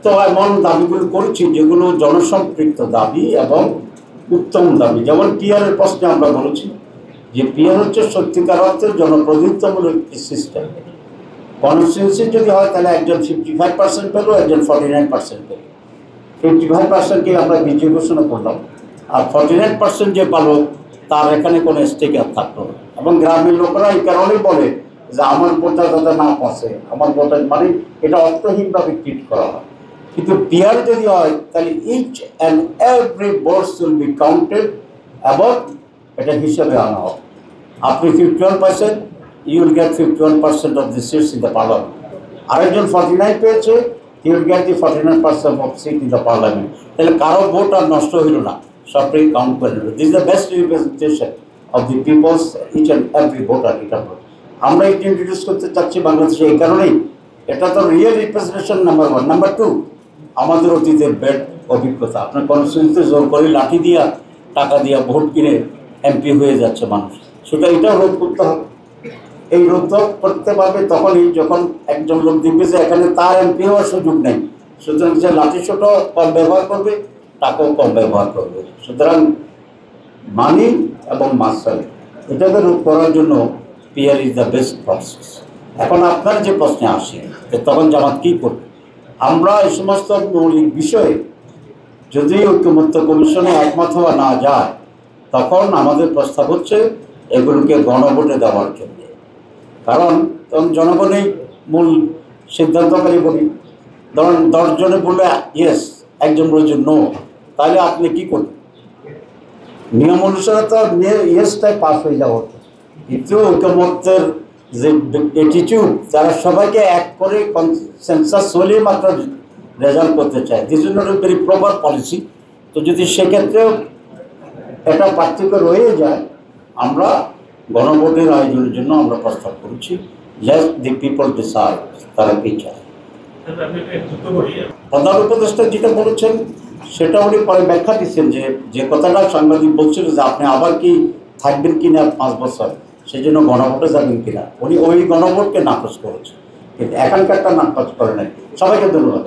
তো এমন দাবিগুলো করেছি যেগুলো জনসম্পৃক্ত দাবি এবং উত্তম দাবি। যেমন পিয়ারের প্রশ্নে আমরা বলেছি যে পিয়ার হচ্ছে সত্যিকার অর্থে জনপ্রতিনিধিত্বমূলক একটি সিস্টেম। কনস্টিটিউন্সি যদি হয় তাহলে একজন 55% পেল, একজন 49% পেল। 55%কে আমরা বিজয়ী ঘোষণা করলাম, আর 49% যে পালো তার এখানে কোনো স্টেক আর থাকলো না। এবং গ্রামের লোকেরা এই কারণেই বলে যে আমার ভোটটা যাতে না পৌঁছে, আমার ভোটার মানে এটা অর্থহীনভাবে ট্রিট করা হয়। কিন্তু পিয়ার যদি হয় তাহলে each and every votes will be counted এবং এটা হিসাবে আনা হবে। আপনি 51%, you will get 51% of the seats in the parliament. আরেকজন 49 পেয়েছে, he will get the 49% of seat in the parliament. তাহলে কারো ভোট আর নষ্ট হইল না, সবটাই কাউন্ট করে নেবে। This is the best representation of the peoples, each and every voter. এটা আমরা এটা ইন্ট্রোডিউস করতে চাচ্ছি বাংলাদেশে এই কারণেই। এটা তো রিয়েল রিপ্রেজেন্টেশন নাম্বার 1। নাম্বার 2, আমাদের অতীতের ব্যাড অভিজ্ঞতা। আপনার কনস্টিটিউন্সিতে জোর করে লাঠি দিয়া টাকা দিয়া ভোট কিনে এমপি হয়ে যাচ্ছে মানুষ, সেটা এটাও রোধ করতে হবে। এই রোধ করতে পারবে তখনই যখন একজন লোক দেখবে যে এখানে তার এমপি হওয়ার সুযোগ নেই, সুতরাং সে লাঠি ছোটো কম ব্যবহার করবে, টাকাও কম ব্যবহার করবে। সুতরাং মানি এবং মাসাল এটাকে রোধ করার জন্য PR is the best process. এখন আপনার যে প্রশ্নে আসে যে তখন জামাত কী করবে, আমরা এই সমস্ত মৌলিক বিষয়ে যদি ঐক্যমত্য কমিশনে একমত হওয়া না যায় তখন আমাদের প্রস্তাব হচ্ছে এগুলোকে গণভোটে দেওয়ার জন্য। কারণ তখন জনগণই মূল সিদ্ধান্তকারী বলি। ধরুন 10 জনে বললে ইয়েস, একজন বলছে নো, তাহলে আপনি কী করবেন? নিয়ম অনুসারে তো ইয়েসটাই পাস হয়ে যাওয়া হতো, কিন্তু ঐক্যমত্যের যে অ্যাটিটিউড, তারা সবাইকে এক করে কনসেনসাস হলেই মাত্র রেজাল্ট করতে চায়। This is not a very proper policy. তো যদি সেক্ষেত্রেও এটা পার্থক্য রয়ে যায়, আমরা গণভোটের আয়োজনের জন্য আমরা প্রস্তাব করেছি। লেট দি পিপল ডিসাইড তারা কী চায়। প্রধান উপদেষ্টা যেটা বলেছেন সেটা উনি পরে ব্যাখ্যা দিচ্ছেন যে কথাটা সাংবাদিক বলছিল যে আপনি আবার কি থাকবেন কিনা 5 বছর, সেই জন্য গণভোটে যাবেন কিনা। উনি ওই গণভোটকে নাকচ করেছেন, কিন্তু এখানকারটা নাকচ করে নাই। সবাইকে ধন্যবাদ।